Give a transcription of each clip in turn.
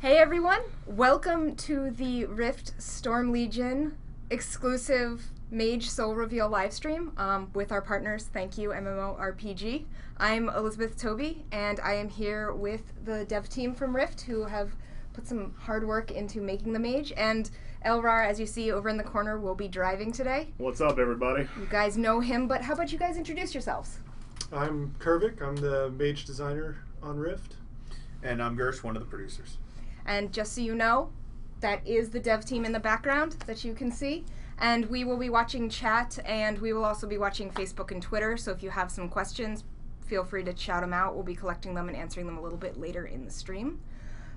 Hey everyone, welcome to the Rift Storm Legion exclusive Mage Soul reveal livestream with our partners, thank you MMORPG. I'm Elizabeth Toby and I am here with the dev team from Rift who have put some hard work into making the mage, and Elrar, as you see over in the corner, will be driving today. What's up everybody? You guys know him, but how about you guys introduce yourselves? I'm Kervik, I'm the mage designer on Rift. And I'm Gersh, one of the producers. And just so you know, that is the dev team in the background that you can see. And we will be watching chat, and we will also be watching Facebook and Twitter. So if you have some questions, feel free to shout them out. We'll be collecting them and answering them a little bit later in the stream.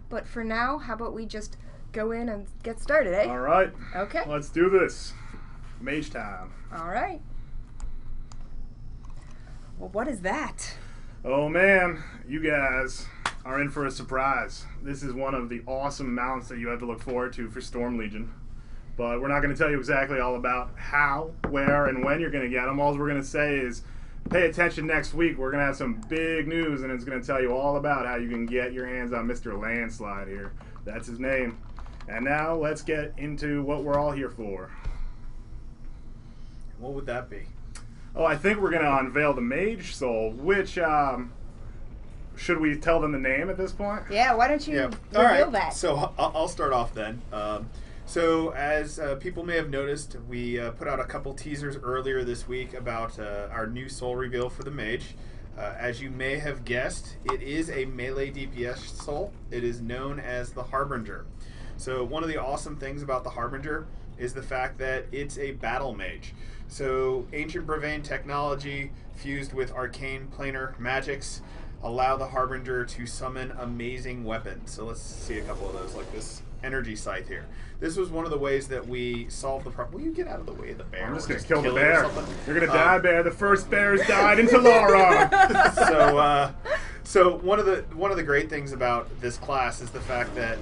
But for now, how about we just go in and get started, eh? All right. Okay. Let's do this. Mage time. All right. Well, what is that? Oh man, you guys are in for a surprise. This is one of the awesome mounts that you have to look forward to for Storm Legion. But we're not going to tell you exactly all about how, where, and when you're going to get them. All we're going to say is pay attention next week. We're going to have some big news, and it's going to tell you all about how you can get your hands on Mr. Landslide here. That's his name. And now let's get into what we're all here for. What would that be? Oh, I think we're going to unveil the Mage Soul, which, should we tell them the name at this point? Yeah, why don't you reveal All right. that? So I'll start off then. So as people may have noticed, we put out a couple teasers earlier this week about our new soul reveal for the mage. As you may have guessed, it is a melee DPS soul. It is known as the Harbinger. So one of the awesome things about the Harbinger is the fact that it's a battle mage. So ancient Bravane technology fused with arcane planar magics allow the Harbinger to summon amazing weapons. So let's see a couple of those, like this energy scythe here. This was one of the ways that we solved the problem. Will you get out of the way of the bear? I'm just going to kill the bear. You're going to die, bear. The first bears died in Talara. So one of the great things about this class is the fact that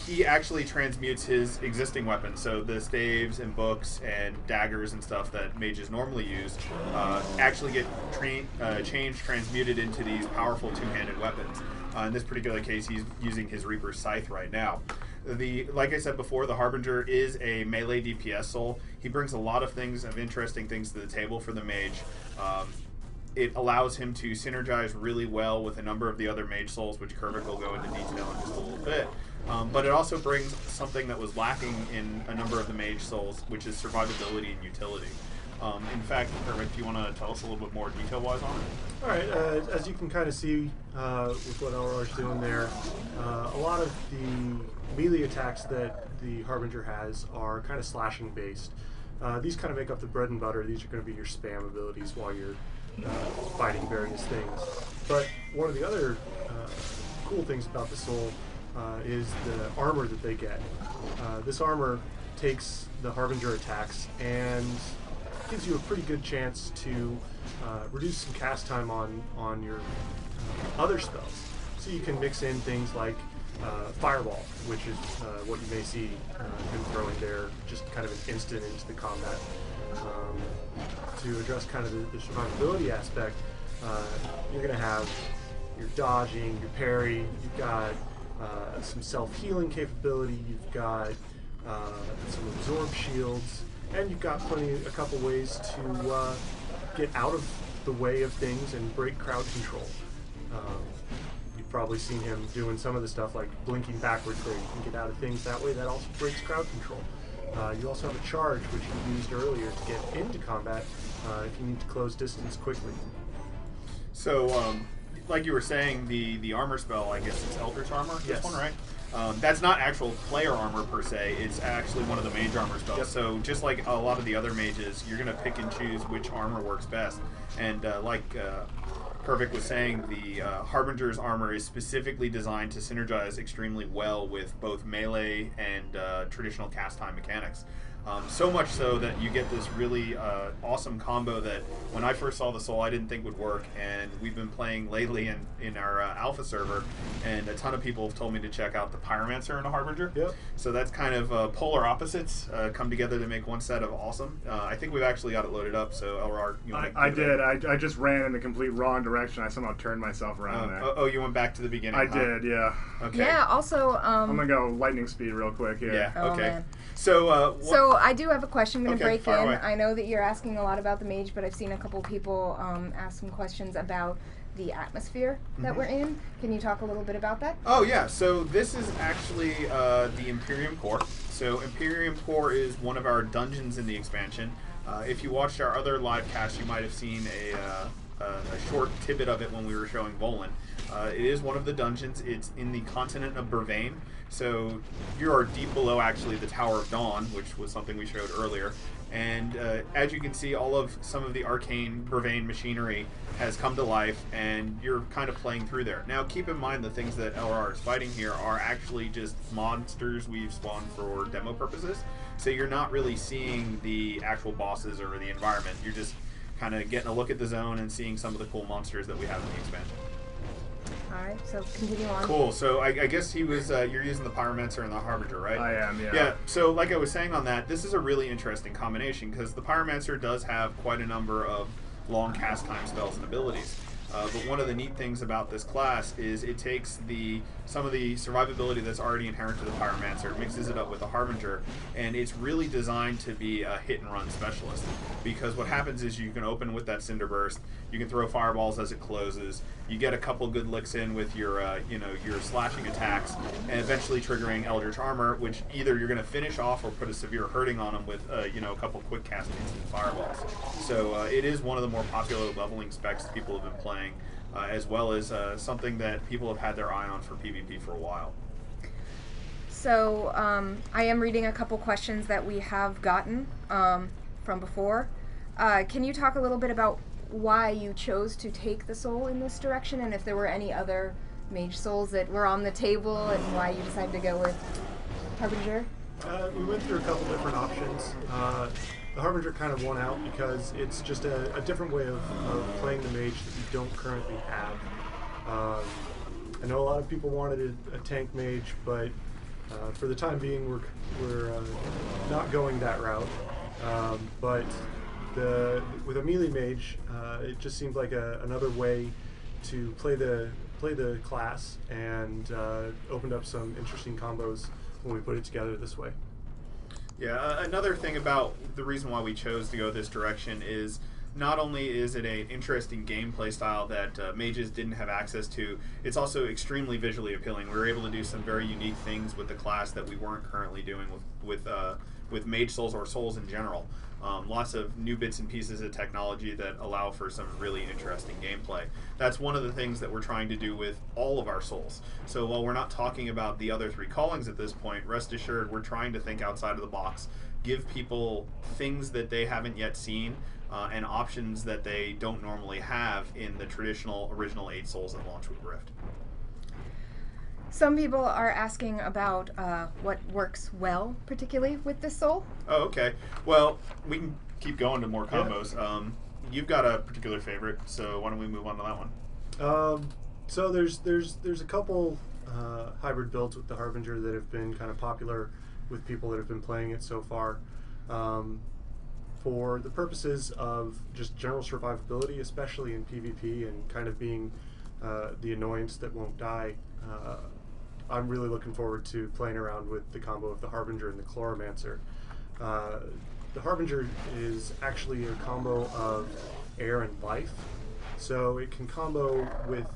he actually transmutes his existing weapons. So the staves and books and daggers and stuff that mages normally use actually get transmuted into these powerful two-handed weapons. In this particular case, he's using his Reaper's Scythe right now. Like I said before, the Harbinger is a melee DPS soul. He brings a lot of interesting things to the table for the mage. It allows him to synergize really well with a number of the other mage souls, which Kervik will go into detail in just a little bit. But it also brings something that was lacking in a number of the mage souls, which is survivability and utility. In fact, Kervik, do you want to tell us a little bit more detail-wise on it? All right, as you can kind of see with what Elrar's doing there, a lot of the melee attacks that the Harbinger has are kind of slashing based. These kind of make up the bread and butter. These are going to be your spam abilities while you're fighting various things. But one of the other cool things about the soul is the armor that they get. This armor takes the Harbinger attacks and gives you a pretty good chance to reduce some cast time on your other spells. So you can mix in things like Fireball, which is what you may see him throwing there, just kind of an instant into the combat. To address kind of the survivability aspect, you're going to have your dodging, your parry, you've got some self-healing capability, you've got some absorb shields, and you've got a couple ways to get out of the way of things and break crowd control. You've probably seen him doing some of the stuff like blinking backwards where you can get out of things that way. That also breaks crowd control. You also have a charge, which you used earlier to get into combat if you need to close distance quickly. So, like you were saying, the armor spell, I guess it's Eldritch Armor, Yes. this one, right? That's not actual player armor per se, it's actually one of the mage armor spells. Yep. So just like a lot of the other mages, you're going to pick and choose which armor works best. And like Kervik was saying, the Harbinger's armor is specifically designed to synergize extremely well with both melee and traditional cast time mechanics. So much so that you get this really awesome combo that when I first saw the Soul I didn't think would work, and we've been playing lately in our alpha server, and a ton of people have told me to check out the Pyromancer and the Harbinger. Yep. So that's kind of polar opposites come together to make one set of awesome. I think we've actually got it loaded up, so Elrar, you want to I did. I just ran in the complete wrong direction. I somehow turned myself around there. Oh, you went back to the beginning. I did, yeah. Okay. Yeah. Also, I'm gonna go lightning speed real quick here. Yeah. Oh, Okay. man. So. So I do have a question I'm going to Okay, break fire in. away. I know that you're asking a lot about the mage, but I've seen a couple people ask some questions about the atmosphere that we're in. Can you talk a little bit about that? Oh yeah, so this is actually the Imperium Court. So Imperium Court is one of our dungeons in the expansion. If you watched our other live cast, you might have seen a short tidbit of it when we were showing Volan. It is one of the dungeons. It's in the continent of Burvain. So you are deep below actually the Tower of Dawn, which was something we showed earlier. And as you can see, some of the arcane Burvain machinery has come to life, and you're kind of playing through there. Now keep in mind the things that LR is fighting here are actually just monsters we've spawned for demo purposes. So you're not really seeing the actual bosses or the environment. You're just kind of getting a look at the zone and seeing some of the cool monsters that we have in the expansion. Alright, so continue on. Cool. So I guess he was. You're using the Pyromancer and the Harbinger, right? I am, yeah. Yeah. So like I was saying on that, this is a really interesting combination because the Pyromancer does have quite a number of long cast time spells and abilities. But one of the neat things about this class is it takes some of the survivability that's already inherent to the Pyromancer, mixes it up with the Harbinger, and it's really designed to be a hit-and-run specialist. Because what happens is you can open with that Cinder Burst, you can throw fireballs as it closes, you get a couple good licks in with your your slashing attacks, and eventually triggering Eldritch Armor, which either you're going to finish off or put a severe hurting on them with a couple quick cast instant fireballs. So it is one of the more popular leveling specs people have been playing. As well as something that people have had their eye on for PvP for a while. So I am reading a couple questions that we have gotten from before. Can you talk a little bit about why you chose to take the soul in this direction, and if there were any other mage souls that were on the table, and why you decided to go with Harbinger? We went through a couple different options. The Harbinger kind of won out because it's just a different way of playing the mage that you don't currently have. I know a lot of people wanted a tank mage, but for the time being, we're not going that route. But with a melee mage, it just seemed like another way to play the class, and opened up some interesting combos when we put it together this way. Yeah, another thing about the reason why we chose to go this direction is not only is it an interesting gameplay style that mages didn't have access to, it's also extremely visually appealing. We were able to do some very unique things with the class that we weren't currently doing with Mage Souls or Souls in general. Lots of new bits and pieces of technology that allow for some really interesting gameplay. That's one of the things that we're trying to do with all of our souls. So while we're not talking about the other three callings at this point, rest assured we're trying to think outside of the box, give people things that they haven't yet seen, and options that they don't normally have in the traditional original 8 souls that launch with Rift. Some people are asking about what works well, particularly with this soul. Oh, okay. Well, we can keep going to more combos. Yeah. You've got a particular favorite, so why don't we move on to that one? So there's a couple hybrid builds with the Harbinger that have been kind of popular with people that have been playing it so far. For the purposes of just general survivability, especially in PvP, and kind of being the annoyance that won't die, I'm really looking forward to playing around with the combo of the Harbinger and the Chloromancer. The Harbinger is actually a combo of air and life, so it can combo with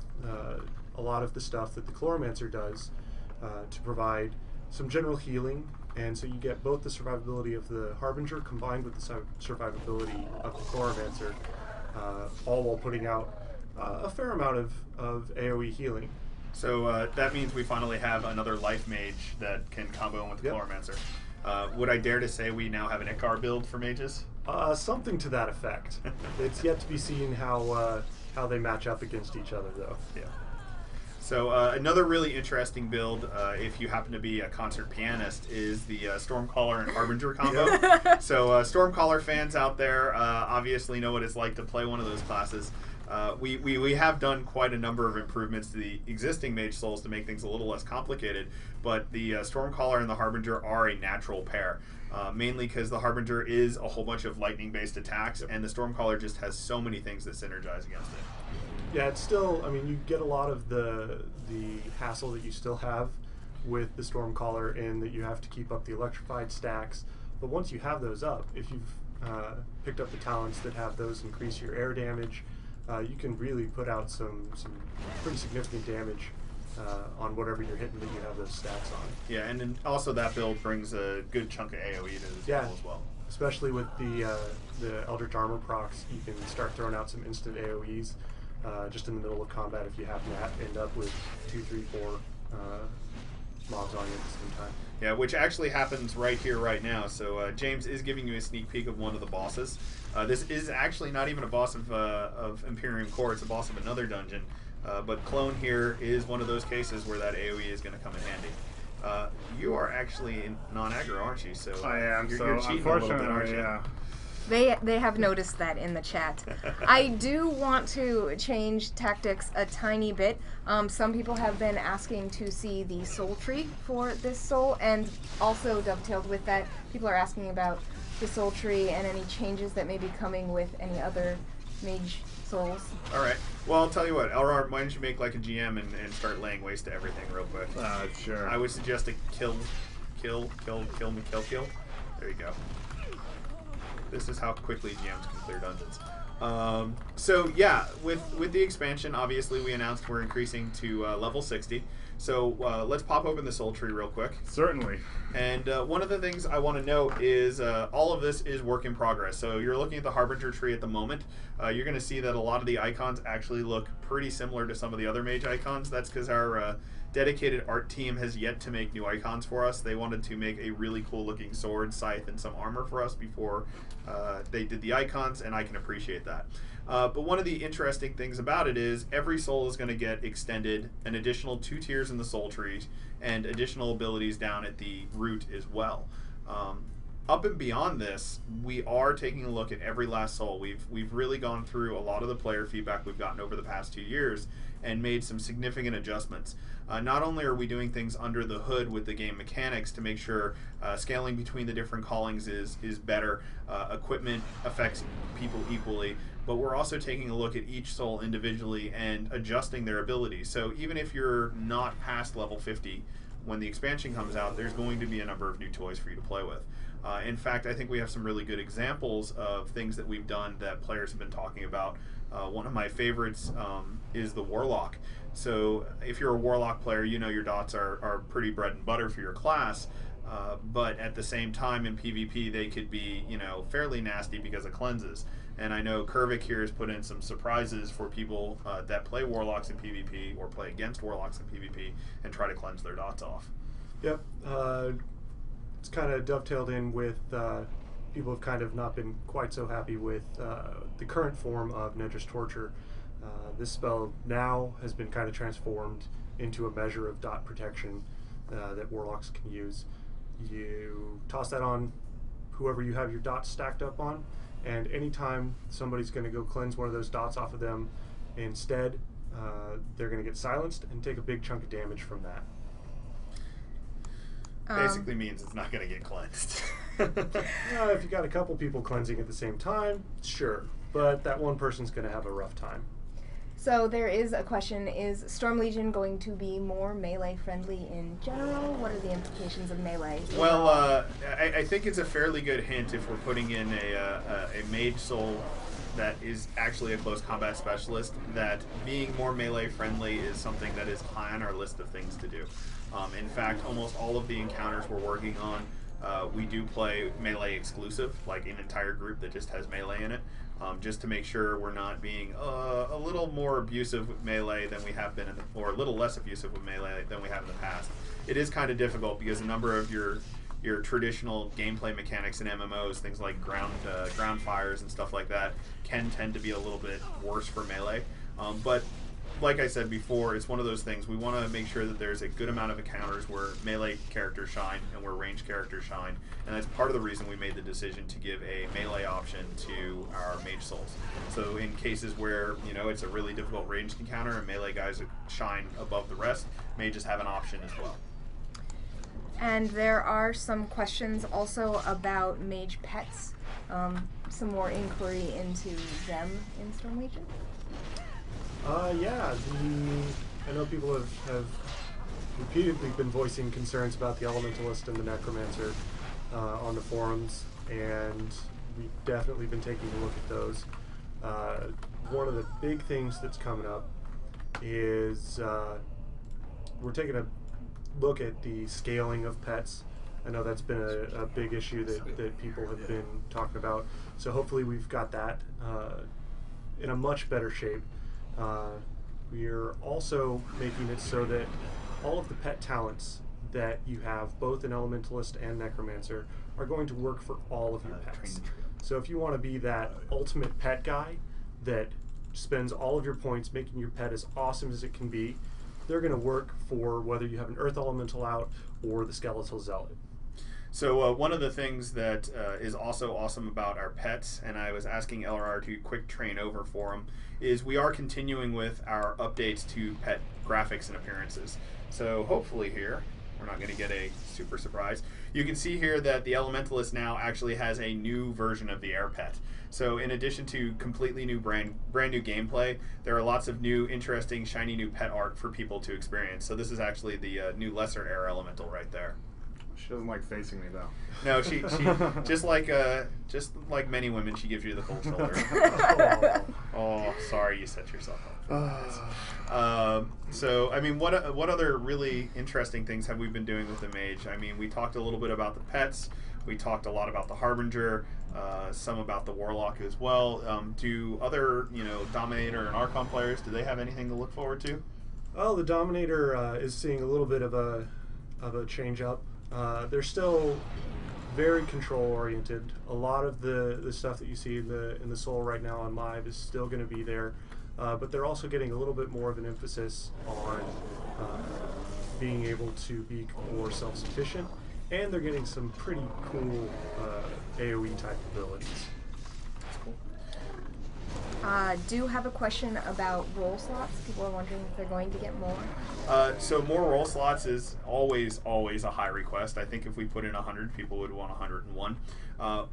a lot of the stuff that the Chloromancer does to provide some general healing, and so you get both the survivability of the Harbinger combined with the survivability of the Chloromancer, all while putting out a fair amount of AoE healing. So that means we finally have another life mage that can combo in with the Chloromancer. Would I dare to say we now have an Ikar build for mages? Something to that effect. It's yet to be seen how they match up against each other, though. Yeah. So another really interesting build, if you happen to be a concert pianist, is the Stormcaller and Harbinger combo. So Stormcaller fans out there obviously know what it's like to play one of those classes. We have done quite a number of improvements to the existing Mage Souls to make things a little less complicated, but the Stormcaller and the Harbinger are a natural pair. Mainly because the Harbinger is a whole bunch of lightning-based attacks, and the Stormcaller just has so many things that synergize against it. Yeah, it's still, I mean, you get a lot of the hassle that you still have with the Stormcaller in that you have to keep up the electrified stacks. But once you have those up, if you've picked up the talents that have those increase your air damage, you can really put out some pretty significant damage on whatever you're hitting that you have those stacks on. Yeah, and then also that build brings a good chunk of AoE to this build as well. Especially with the Eldritch Armor procs, you can start throwing out some instant AoEs just in the middle of combat if you happen to end up with 2, 3, 4 mobs on you at the same time. Yeah, which actually happens right here, right now. So James is giving you a sneak peek of one of the bosses. This is actually not even a boss of Imperium Court, it's a boss of another dungeon. But Clone here is one of those cases where that AoE is going to come in handy. You are actually in non-aggro, aren't you? So I am. You're cheating a little bit, aren't you? Yeah. They have noticed that in the chat. I do want to change tactics a tiny bit. Some people have been asking to see the soul tree for this soul, and also dovetailed with that, people are asking about the soul tree and any changes that may be coming with any other mage souls. All right. Well, I'll tell you what. Elrar, why don't you make like a GM and start laying waste to everything real quick? Sure. I would suggest a kill. There you go. This is how quickly GMs can clear dungeons. So yeah, with the expansion, obviously we announced we're increasing to level 60. So let's pop open the soul tree real quick. Certainly. And one of the things I want to note is all of this is work in progress. So you're looking at the Harbinger tree at the moment. You're going to see that a lot of the icons actually look pretty similar to some of the other mage icons. That's because our dedicated art team has yet to make new icons for us. They wanted to make a really cool looking sword, scythe, and some armor for us before they did the icons, and I can appreciate that. But one of the interesting things about it is every soul is going to get extended an additional 2 tiers in the soul trees and additional abilities down at the root as well. Up and beyond this, we are taking a look at every last soul. We've really gone through a lot of the player feedback we've gotten over the past 2 years and made some significant adjustments. Not only are we doing things under the hood with the game mechanics to make sure scaling between the different callings is better, equipment affects people equally, but we're also taking a look at each soul individually and adjusting their abilities. So even if you're not past level 50, when the expansion comes out, there's going to be a number of new toys for you to play with. In fact, I think we have some really good examples of things that we've done that players have been talking about. One of my favorites is the Warlock. So if you're a Warlock player, you know your dots are pretty bread and butter for your class, but at the same time in PvP they could be, you know, fairly nasty because of cleanses. And I know Kervik here has put in some surprises for people that play Warlocks in PvP or play against Warlocks in PvP and try to cleanse their dots off. Yep. It's kind of dovetailed in with people have kind of not been quite so happy with the current form of Nedra's Torture. This spell now has been kind of transformed into a measure of dot protection that Warlocks can use. You toss that on whoever you have your dots stacked up on, and anytime somebody's going to go cleanse one of those dots off of them, instead they're going to get silenced and take a big chunk of damage from that. Basically means it's not going to get cleansed. If you got a couple people cleansing at the same time, sure, but that one person's going to have a rough time. So there is a question, is Storm Legion going to be more melee friendly in general? What are the implications of melee? Well, I think it's a fairly good hint if we're putting in a Mage Soul that is actually a close combat specialist, that being more melee friendly is something that is high on our list of things to do. In fact, almost all of the encounters we're working on, we do play melee exclusive, like an entire group that just has melee in it, just to make sure we're not being a little more abusive with melee than we have been, or a little less abusive with melee than we have in the past. It is kind of difficult because a number of your traditional gameplay mechanics in MMOs, things like ground fires and stuff like that, can tend to be a little bit worse for melee. But like I said before, it's one of those things. We want to make sure that there's a good amount of encounters where melee characters shine and where ranged characters shine, and that's part of the reason we made the decision to give a melee option to our Mage Souls. So in cases where, you know, it's a really difficult ranged encounter and melee guys shine above the rest, mages have an option as well. And there are some questions also about mage pets. Some more inquiry into them in Storm Legion. Yeah, I know people have repeatedly been voicing concerns about the Elementalist and the Necromancer on the forums, and we've definitely been taking a look at those. One of the big things that's coming up is we're taking a look at the scaling of pets. I know that's been a big issue that people have been talking about. So hopefully we've got that in a much better shape. We are also making it so that all of the pet talents that you have, both an Elementalist and Necromancer, are going to work for all of your pets. So if you want to be that ultimate pet guy that spends all of your points making your pet as awesome as it can be, they're going to work for whether you have an Earth Elemental out or the Skeletal Zealot. So one of the things that is also awesome about our pets, and I was asking LRR to quick train over for them, is we are continuing with our updates to pet graphics and appearances. So hopefully here, we're not going to get a super surprise. You can see here that the Elementalist now actually has a new version of the air pet. So in addition to completely new brand new gameplay, there are lots of new, interesting, shiny new pet art for people to experience. So this is actually the new lesser air elemental right there. She doesn't like facing me though. No, she just like many women, she gives you the cold shoulder. Oh, sorry, you set yourself up. So I mean, what other really interesting things have we been doing with the mage? I mean, we talked a little bit about the pets. We talked a lot about the Harbinger, some about the Warlock as well. Do other, Dominator and Archon players, do they have anything to look forward to? Well, the Dominator is seeing a little bit of a change up. They're still very control oriented. A lot of the stuff that you see in the Soul right now on live is still going to be there, but they're also getting a little bit more of an emphasis on being able to be more self-sufficient, and they're getting some pretty cool AoE type abilities. Do have a question about roll slots. People are wondering if they're going to get more. So more roll slots is always a high request. I think if we put in 100, people would want 101.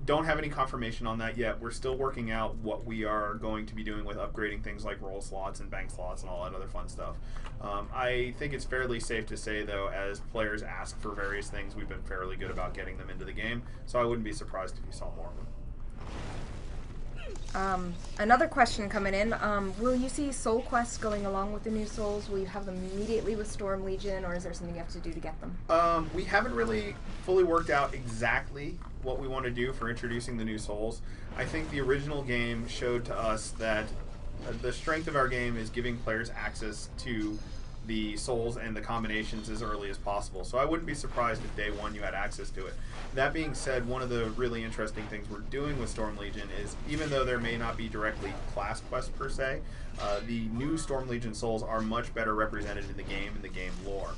Don't have any confirmation on that yet. We're still working out what we are going to be doing with upgrading things like roll slots and bank slots and all that other fun stuff. I think it's fairly safe to say, though, as players ask for various things, we've been fairly good about getting them into the game. So I wouldn't be surprised if you saw more of them. Another question coming in, will you see soul quests going along with the new souls? Will you have them immediately with Storm Legion, or is there something you have to do to get them? We haven't really fully worked out exactly what we want to do for introducing the new souls. I think the original game showed to us that the strength of our game is giving players access to the souls and the combinations as early as possible. So I wouldn't be surprised if day one you had access to it. That being said, one of the really interesting things we're doing with Storm Legion is, even though there may not be directly class quests per se, the new Storm Legion souls are much better represented in the game lore.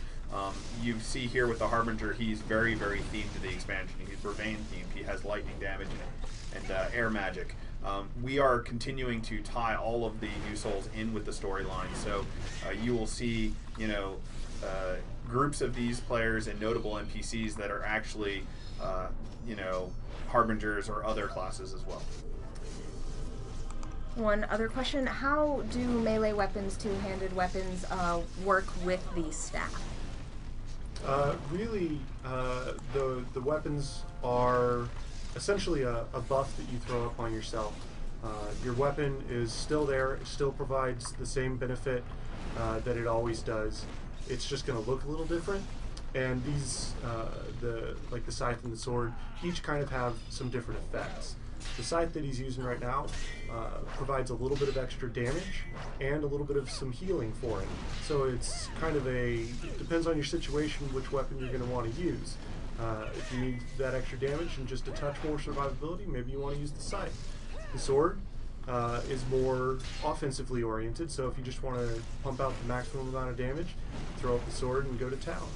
You see here with the Harbinger, he's very, very themed to the expansion. He's Vervain themed. He has lightning damage and air magic. We are continuing to tie all of the new souls in with the storyline, so you will see, groups of these players and notable NPCs that are actually, Harbingers or other classes as well. One other question, how do melee weapons, two-handed weapons, work with the staff? Really, the weapons are essentially a buff that you throw up on yourself. Your weapon is still there, it still provides the same benefit that it always does. It's just going to look a little different, and these, like the scythe and the sword, each kind of have some different effects. The scythe that he's using right now provides a little bit of extra damage and a little bit of some healing for him. So it's kind of depends on your situation which weapon you're going to want to use. If you need that extra damage and just a touch more survivability, maybe you want to use the scythe. The sword, is more offensively oriented. So if you just want to pump out the maximum amount of damage, throw up the sword and go to town.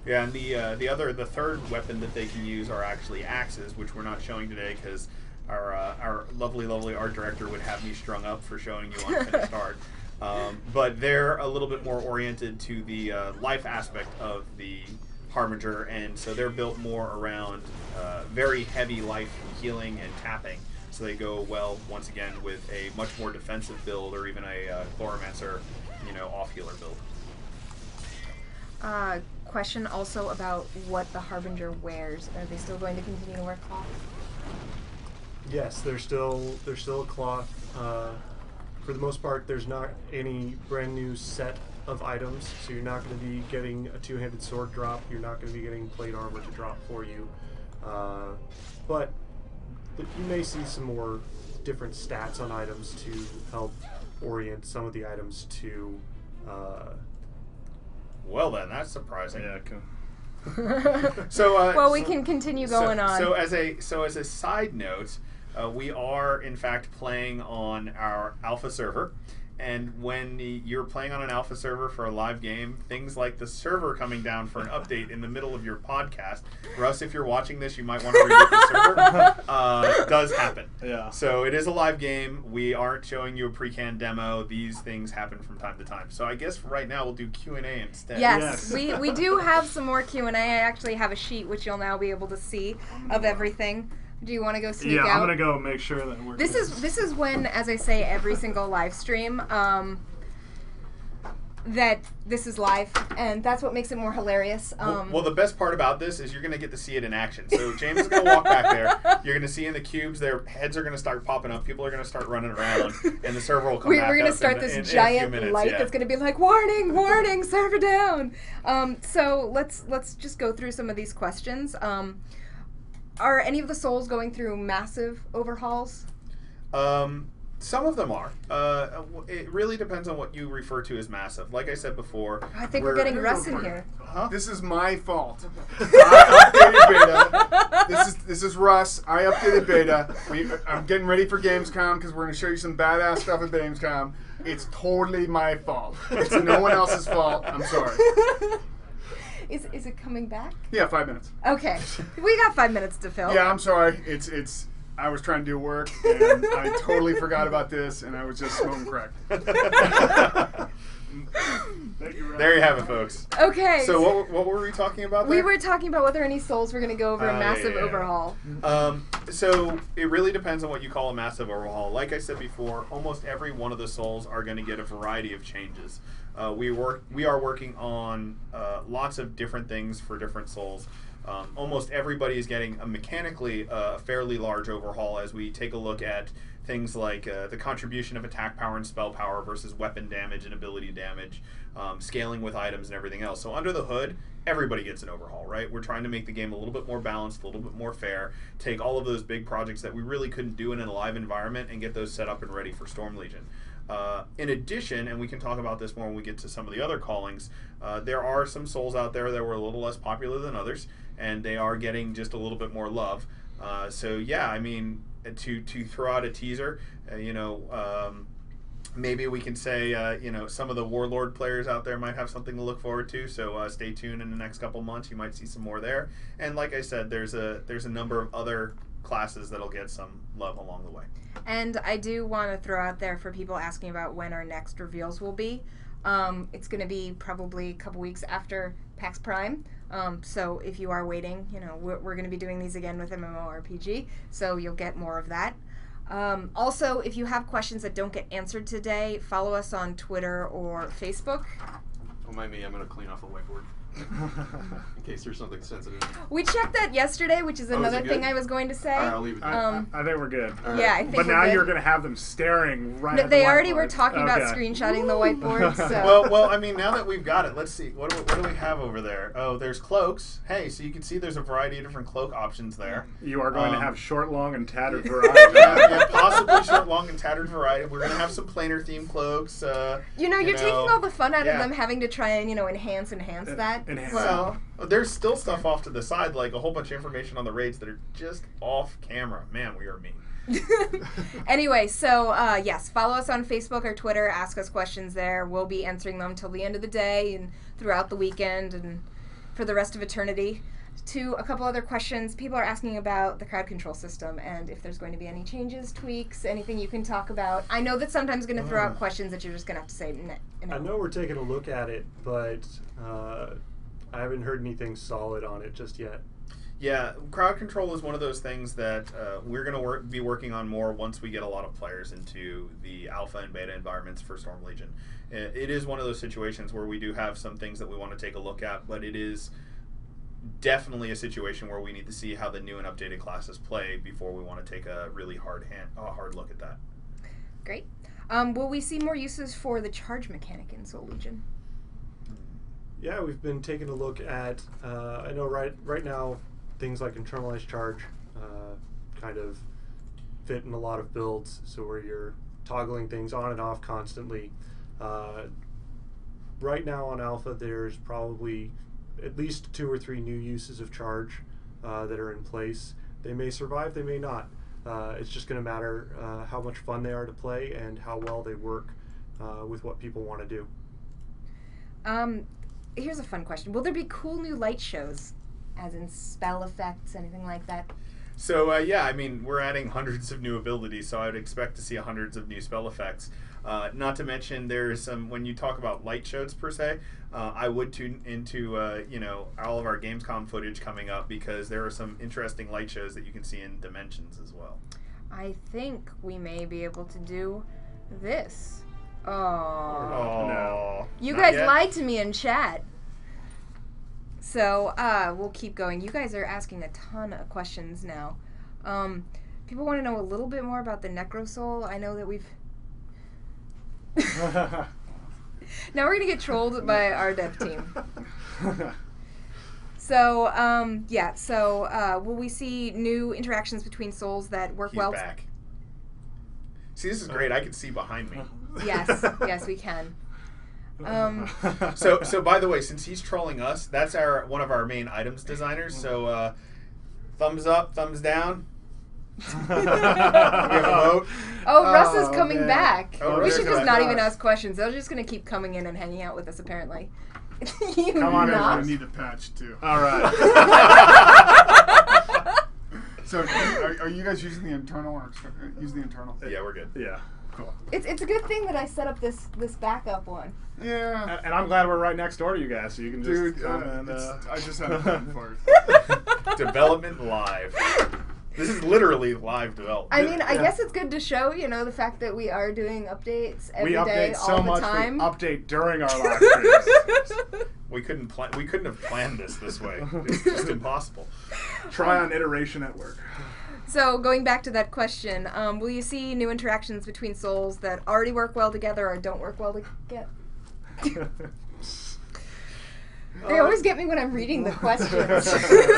Yeah, and the third weapon that they can use are actually axes, which we're not showing today because our lovely art director would have me strung up for showing you on finished art. But they're a little bit more oriented to the life aspect of the Harbinger, and so they're built more around very heavy life healing and tapping. So they go well, once again, with a much more defensive build or even a Chloromancer, off-healer build. Question also about what the Harbinger wears. Are they still going to continue to wear cloth? Yes, there's still a cloth. For the most part, there's not any brand new set of items, so you're not going to be getting a two-handed sword drop. You're not going to be getting plate armor to drop for you. But you may see some more different stats on items to help orient some of the items to. Well, then that's surprising. Yeah. Well, we can continue going on. So as a side note, we are in fact playing on our alpha server, and when you're playing on an alpha server for a live game, things like the server coming down for an update in the middle of your podcast, Russ, if you're watching this, you might want to reboot the server. Does happen. Yeah. So it is a live game. We aren't showing you a pre-canned demo. These things happen from time to time. So I guess for right now we'll do Q&A instead. Yes. We do have some more Q&A. I actually have a sheet which you'll now be able to see of everything. Do you want to go sneak out? Yeah, I'm going to go make sure that we're This is when, as I say, every single live stream, that this is live, and that's what makes it more hilarious. Well, the best part about this is you're going to get to see it in action. So James is going to walk back there. You're going to see in the cubes, their heads are going to start popping up. People are going to start running around, and the server will come back up. We're going to start this giant light that's going to be like, warning, warning, server down. So let's just go through some of these questions. Are any of the souls going through massive overhauls? Some of them are. It really depends on what you refer to as massive. Like I said before, I think we're getting Russ in here. Huh? This is my fault. I updated beta. This is Russ. I updated beta. I'm getting ready for Gamescom because we're going to show you some badass stuff at Gamescom. It's totally my fault. It's no one else's fault. I'm sorry. Is it coming back? Yeah, 5 minutes. Okay, we got 5 minutes to fill. Yeah, I'm sorry. It's. I was trying to do work, and I totally forgot about this, and I was just smoking crack. There you have it, folks. Okay. So what were we talking about there? We were talking about whether any souls were going to go over a massive overhaul. So it really depends on what you call a massive overhaul. Like I said before, almost every one of the souls are going to get a variety of changes. We are working on lots of different things for different souls. Almost everybody is getting a mechanically fairly large overhaul as we take a look at things like the contribution of attack power and spell power versus weapon damage and ability damage, scaling with items and everything else. So under the hood, everybody gets an overhaul, right? We're trying to make the game a little bit more balanced, a little bit more fair, take all of those big projects that we really couldn't do in a live environment and get those set up and ready for Storm Legion. In addition, and we can talk about this more when we get to some of the other callings, there are some souls out there that were a little less popular than others, and they are getting just a little bit more love. So yeah, I mean, to throw out a teaser, maybe we can say, some of the Warlord players out there might have something to look forward to. So stay tuned in the next couple months. You might see some more there. And like I said, there's a number of other classes that'll get some love along the way. And I do want to throw out there for people asking about when our next reveals will be. It's going to be probably a couple weeks after PAX Prime. So if you are waiting, we're going to be doing these again with MMORPG, so you'll get more of that. Also, if you have questions that don't get answered today, follow us on Twitter or Facebook. Don't mind me, I'm going to clean off the whiteboard. In case there's something sensitive. We checked that yesterday, which is another thing I was going to say. All right, I'll leave it there. I think we're good. Yeah, I think but now good. you're going to have them staring right at the They already whiteboard. were talking about screenshotting the whiteboard. So. Well, I mean, now that we've got it, let's see. What do we have over there? Oh, there's cloaks. Hey, so you can see there's a variety of different cloak options there. You are going to have short, long, and tattered variety. Yeah, possibly short, long, and tattered variety. We're going to have some planar theme cloaks. You're taking all the fun out of them having to try and enhance that. that. Enhance. Well, there's still stuff off to the side, like a whole bunch of information on the raids that are just off camera. Man, we are mean. Anyway, so yes, follow us on Facebook or Twitter. Ask us questions there. We'll be answering them till the end of the day and throughout the weekend and for the rest of eternity. To a couple other questions, people are asking about the crowd control system and if there's going to be any changes, tweaks, anything you can talk about. I know that sometimes going to throw out questions that you're just going to have to say no. I know we're taking a look at it, but I haven't heard anything solid on it just yet. Yeah, crowd control is one of those things that we're going to be working on more once we get a lot of players into the alpha and beta environments for Storm Legion. It is one of those situations where we do have some things that we want to take a look at, but it is definitely a situation where we need to see how the new and updated classes play before we want to take a really hard look at that. Great. Will we see more uses for the charge mechanic in Soul Legion? Yeah, we've been taking a look at, I know right now, things like internalized charge kind of fit in a lot of builds, so where you're toggling things on and off constantly. Right now on Alpha, there's probably at least 2 or 3 new uses of charge that are in place. They may survive, they may not. It's just going to matter how much fun they are to play and how well they work with what people want to do. Here's a fun question. Will there be cool new light shows, as in spell effects, anything like that? So, yeah, I mean, we're adding hundreds of new abilities, so I would expect to see hundreds of new spell effects. Not to mention, there's some, when you talk about light shows per se, I would tune into, all of our Gamescom footage coming up because there are some interesting light shows that you can see in Dimensions as well. I think we may be able to do this. Oh. No. You Not guys yet. lied to me in chat. So, we'll keep going. You guys are asking a ton of questions now. People want to know a little bit more about the Necro Soul. I know that we've... Now we're going to get trolled by our dev team. So, will we see new interactions between souls that work He's well? back. See, this is great. I can see behind me. Yes, we can. So by the way, since he's trolling us, that's one of our main items designers. So thumbs up, thumbs down. We have a vote. Oh, Russ is coming man. back. Oh, We Russ should is just back. not even ask questions. They're just going to keep coming in and hanging out with us, apparently. You Come on in, not? I need a patch too. All right. So, are you guys using the internal or use the internal? Yeah, we're good. Yeah. Cool. It's a good thing that I set up this backup one. Yeah. And I'm glad we're right next door to you guys, so you can just Dude, come and... I just had a plan for it. Development live. This is literally live development. I mean, I Yeah. guess it's good to show, the fact that we are doing updates every we day, update all so the much. time. We update during our live streams. We couldn't have planned this way. It's just impossible. Try on iteration at work. So, going back to that question, will you see new interactions between souls that already work well together or don't work well together? They always get me when I'm reading the questions. So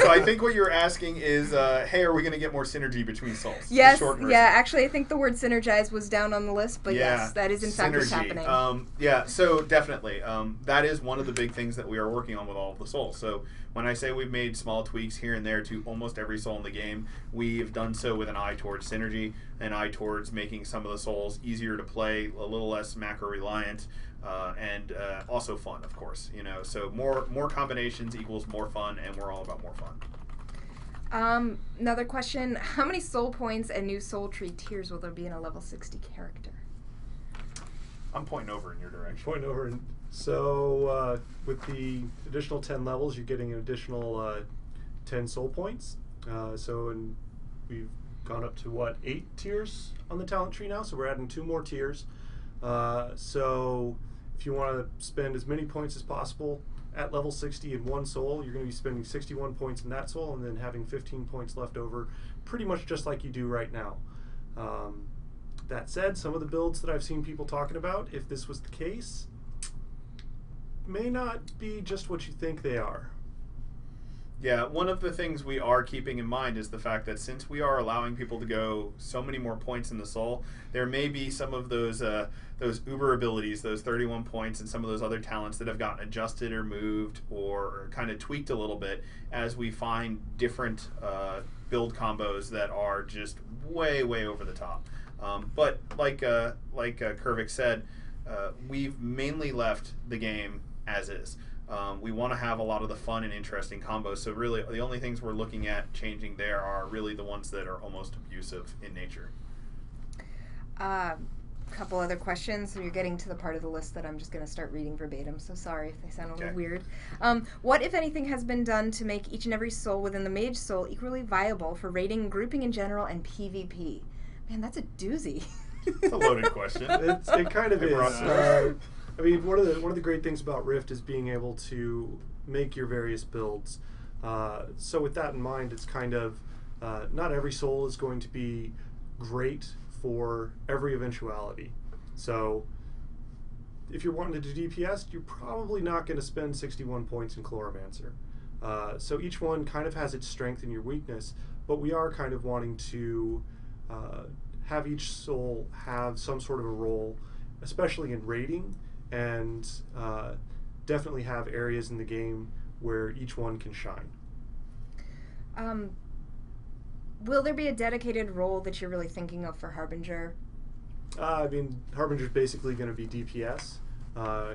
I think what you're asking is, hey, are we going to get more synergy between souls? The Yes, short version. yeah, actually I think the word synergize was down on the list, but Yeah, yes, that is in fact what's synergy. happening. Yeah, so definitely. That is one of the big things that we are working on with all of the souls. So when I say we've made small tweaks here and there to almost every soul in the game, we've done so with an eye towards synergy, an eye towards making some of the souls easier to play, a little less macro-reliant, and also fun, of course. So more combinations equals more fun, and we're all about more fun. Another question, how many soul points and new soul tree tiers will there be in a level 60 character? I'm pointing over in your direction. Point over, and so with the additional 10 levels, you're getting an additional 10 soul points. We've gone up to 8 tiers on the talent tree now, so we're adding 2 more tiers. So if you want to spend as many points as possible at level 60 in one soul, you're going to be spending 61 points in that soul and then having 15 points left over, pretty much just like you do right now. That said, some of the builds that I've seen people talking about, if this was the case, may not be just what you think they are. Yeah, one of the things we are keeping in mind is the fact that since we are allowing people to go so many more points in the soul, there may be some of those uber abilities, those 31 points, and some of those other talents that have gotten adjusted or moved or kind of tweaked a little bit as we find different build combos that are just way over the top. But like Kervik said, we've mainly left the game as is. We want to have a lot of the fun and interesting combos. So really, the only things we're looking at changing there are really the ones that are almost abusive in nature. Couple other questions. So you're getting to the part of the list that I'm just going to start reading verbatim. So sorry if they sound a little weird. What, if anything, has been done to make each and every soul within the Mage Soul equally viable for raiding, grouping in general, and PvP? Man, that's a doozy. It's a loaded question. It kind of is. I mean, one of the great things about Rift is being able to make your various builds. So with that in mind, it's kind of not every soul is going to be great for every eventuality. So if you're wanting to do DPS, you're probably not going to spend 61 points in Chloromancer. So each one kind of has its strength and your weakness, but we are kind of wanting to have each soul have some sort of a role, especially in raiding, and definitely have areas in the game where each one can shine. Will there be a dedicated role that you're really thinking of for Harbinger? I mean, Harbinger's basically going to be DPS.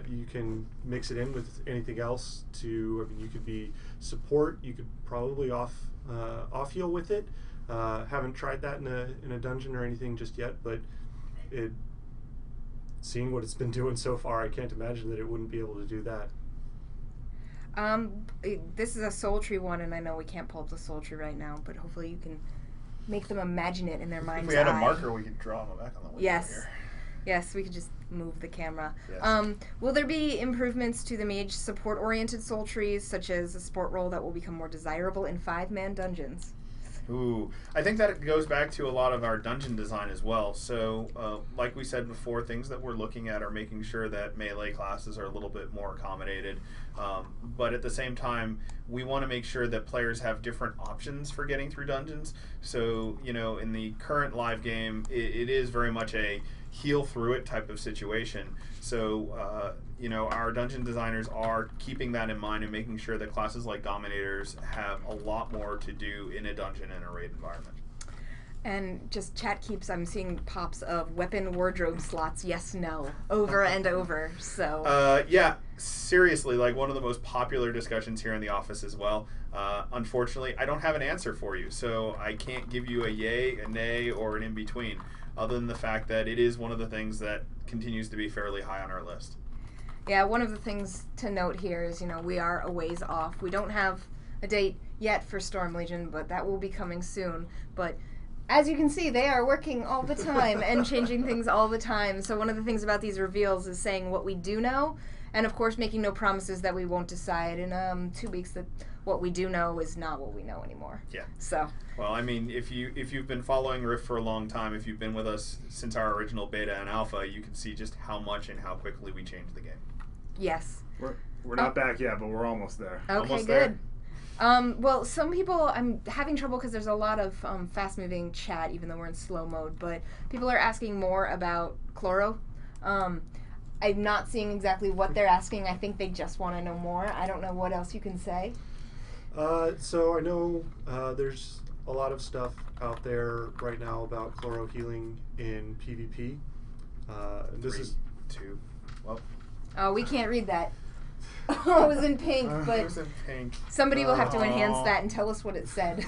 You can mix it in with anything else to, I mean, you could be support, you could probably off heal with it. Haven't tried that in a dungeon or anything just yet, but seeing what it's been doing so far, I can't imagine that it wouldn't be able to do that. This is a soul tree one, and I know we can't pull up the soul tree right now, but hopefully you can make them imagine it in their mind's eye. If we had a marker, we could draw them back on the window here. Yes, we could just move the camera. Yes. Will there be improvements to the mage support-oriented soul trees, such as a support role that will become more desirable in 5-man dungeons? Ooh, I think that goes back to a lot of our dungeon design as well. So, like we said before, things that we're looking at are making sure that melee classes are a little bit more accommodated. But at the same time, we want to make sure that players have different options for getting through dungeons. So, you know, in the current live game, it is very much a heal through it type of situation. So, you know, our dungeon designers are keeping that in mind and making sure that classes like Dominators have a lot more to do in a dungeon and a raid environment. And just chat keeps, I'm seeing pops of weapon wardrobe slots, yes, no, over and over, so. Yeah, seriously, like one of the most popular discussions here in the office as well. Unfortunately, I don't have an answer for you, so I can't give you a yay, a nay, or an in-between, other than the fact that it is one of the things that continues to be fairly high on our list. Yeah, one of the things to note here is, you know, we are a ways off. We don't have a date yet for Storm Legion, but that will be coming soon. But as you can see, they are working all the time and changing things all the time. So one of the things about these reveals is saying what we do know, and of course making no promises that we won't decide in 2 weeks that what we do know is not what we know anymore. Yeah. So. Well, I mean, if you've been following Rift for a long time, if you've been with us since our original beta and alpha, you can see just how much and how quickly we changed the game. Yes. We're not back yet, but we're almost there. Okay, Almost good. there. Well, some people, I'm having trouble because there's a lot of fast-moving chat, even though we're in slow mode, but people are asking more about Chloro. I'm not seeing exactly what they're asking. I think they just want to know more. I don't know what else you can say. So I know there's a lot of stuff out there right now about Chloro healing in PvP. This is 2. Well. Oh, we can't read that. Oh, it was in pink, but It was in pink. somebody will have to enhance that and tell us what it said.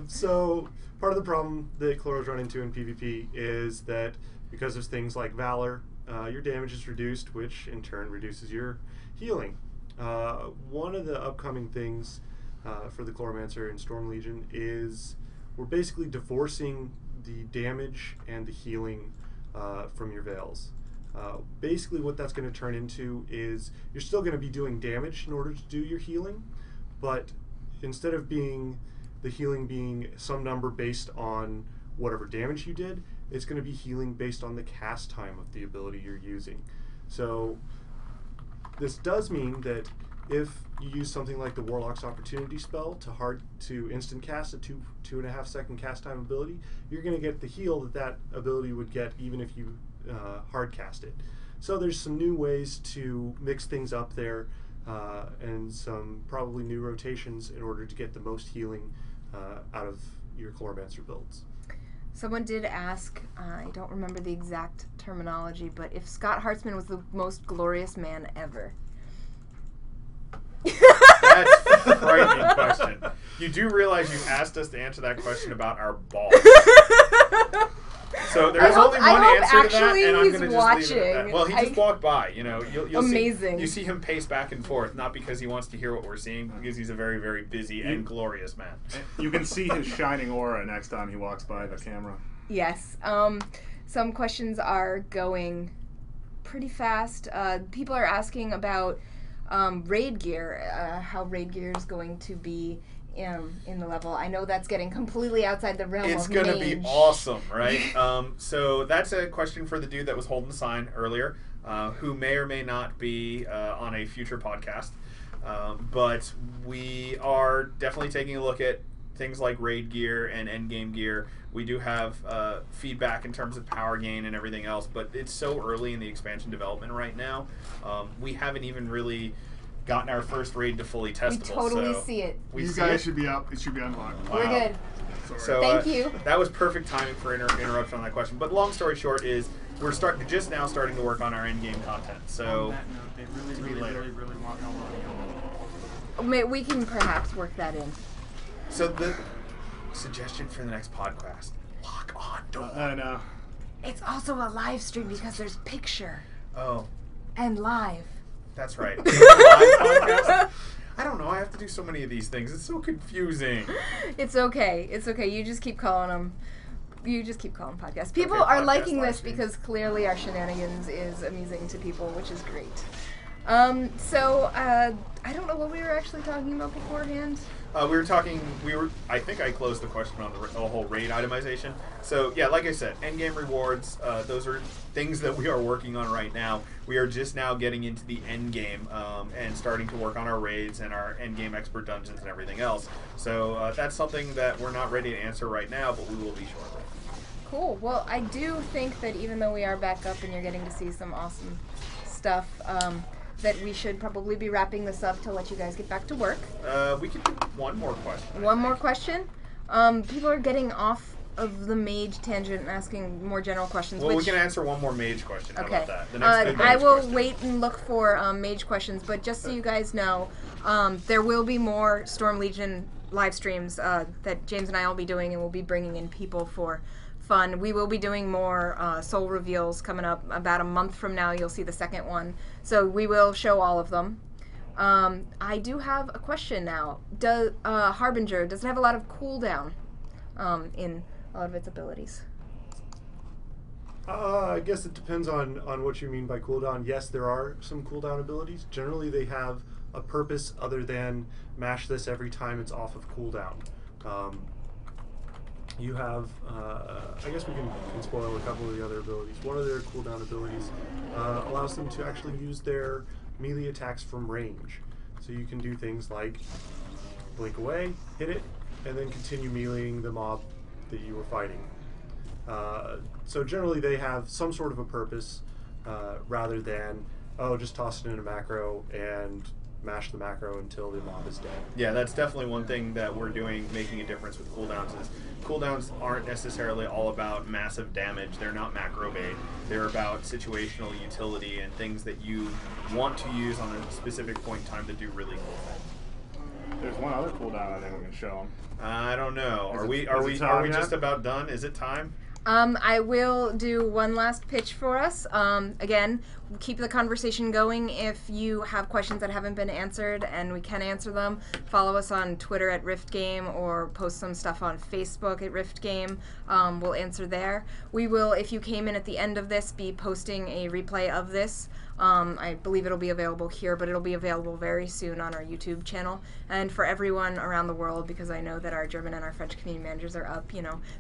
So part of the problem that Chloro's run into in PvP is that because of things like Valor, your damage is reduced, which in turn reduces your healing. One of the upcoming things for the Chloromancer in Storm Legion is we're basically divorcing the damage and the healing from your veils. Basically what that's going to turn into is you're still going to be doing damage in order to do your healing, but instead of being the healing being some number based on whatever damage you did, it's going to be healing based on the cast time of the ability you're using. So this does mean that If you use something like the Warlock's Opportunity spell to instant cast a 2.5 second cast time ability, you're going to get the heal that ability would get even if you hard cast it. So there's some new ways to mix things up there, and some probably new rotations in order to get the most healing out of your Chloromancer builds. Someone did ask, I don't remember the exact terminology, but if Scott Hartzman was the most glorious man ever. That's a frightening question. You do realize you asked us to answer that question about our balls. So there's only one answer to that, and I'm going to just leave it at that. Well, he just walked by. You know, you'll Amazing. You see him pace back and forth, not because he wants to hear what we're seeing, because he's a very, very busy and glorious man. You can see his shining aura next time he walks by the camera. Yes. Some questions are going pretty fast. People are asking about raid gear, how raid gear is going to be in the level. I know that's getting completely outside the realm of Mage. It's going to be awesome, right? So that's a question for the dude that was holding the sign earlier, who may or may not be on a future podcast. But we are definitely taking a look at things like raid gear and endgame gear. We do have feedback in terms of power gain and everything else, but it's so early in the expansion development right now. We haven't even really gotten our first raid to fully testable. We totally see it. You guys should be up. It should be unlocked. Wow. We're good. Sorry. So Thank you. That was perfect timing for interruption on that question. But long story short is we're just now starting to work on our end-game content. So On that note, they really want May- We can perhaps work that in. So the suggestion for the next podcast: lock on door. I know. It's also a live stream because there's picture Oh, and live. that's right. Live podcast? I don't know. I have to do so many of these things. It's so confusing. It's okay. It's okay. You just keep calling them. You just keep calling podcasts. People Okay, are podcast liking live this streams. because clearly our shenanigans is amusing to people, which is great. I don't know what we were actually talking about beforehand. I think I closed the question on the whole raid itemization. So yeah, like I said, endgame rewards, those are things that we are working on right now. We are just now getting into the endgame and starting to work on our raids and our endgame expert dungeons and everything else. So that's something that we're not ready to answer right now, but we will be shortly. Cool. Well, I do think that even though we are back up and you're getting to see some awesome stuff, that we should probably be wrapping this up to let you guys get back to work. We can do one more question. One more question. People are getting off of the mage tangent and asking more general questions. Well, we which, can answer one more mage question. How okay. about that? The next big I mage will question. wait and look for mage questions, but just so you guys know, there will be more Storm Legion live streams that James and I will be doing, and we'll be bringing in people for fun. We will be doing more soul reveals coming up. About a month from now, you'll see the second one. So we will show all of them. I do have a question now. Does Harbinger, does it have a lot of cooldown in a lot of its abilities? I guess it depends on what you mean by cooldown. Yes, there are some cooldown abilities. Generally, they have a purpose other than mash this every time it's off of cooldown. You have, I guess we can spoil a couple of the other abilities. One of their cooldown abilities allows them to actually use their melee attacks from range. So you can do things like blink away, hit it, and then continue meleeing the mob that you were fighting. So generally they have some sort of a purpose rather than, just toss it in a macro and mash the macro until the mob is dead. Yeah, that's definitely one thing that we're doing, making a difference with cooldowns, is cooldowns aren't necessarily all about massive damage. They're not macro bait. They're about situational utility and things that you want to use on a specific point in time to do really cool things. There's one other cooldown I think we can show them. I don't know. Is Are it- we is it time yet? just about done? Is it time? I will do one last pitch for us. Again, keep the conversation going. If you have questions that haven't been answered and we can answer them, follow us on Twitter at Rift Game or post some stuff on Facebook at Rift Game. We'll answer there. We will, if you came in at the end of this, be posting a replay of this. I believe it'll be available here, but it'll be available very soon on our YouTube channel. And for everyone around the world, because I know that our German and our French community managers are up,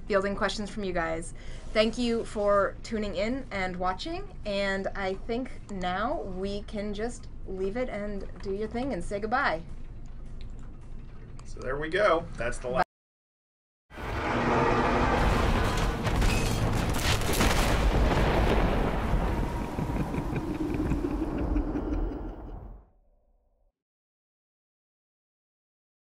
fielding questions from you guys. Thank you for tuning in and watching, and I think now we can just leave it and do your thing and say goodbye. So there we go. That's the last.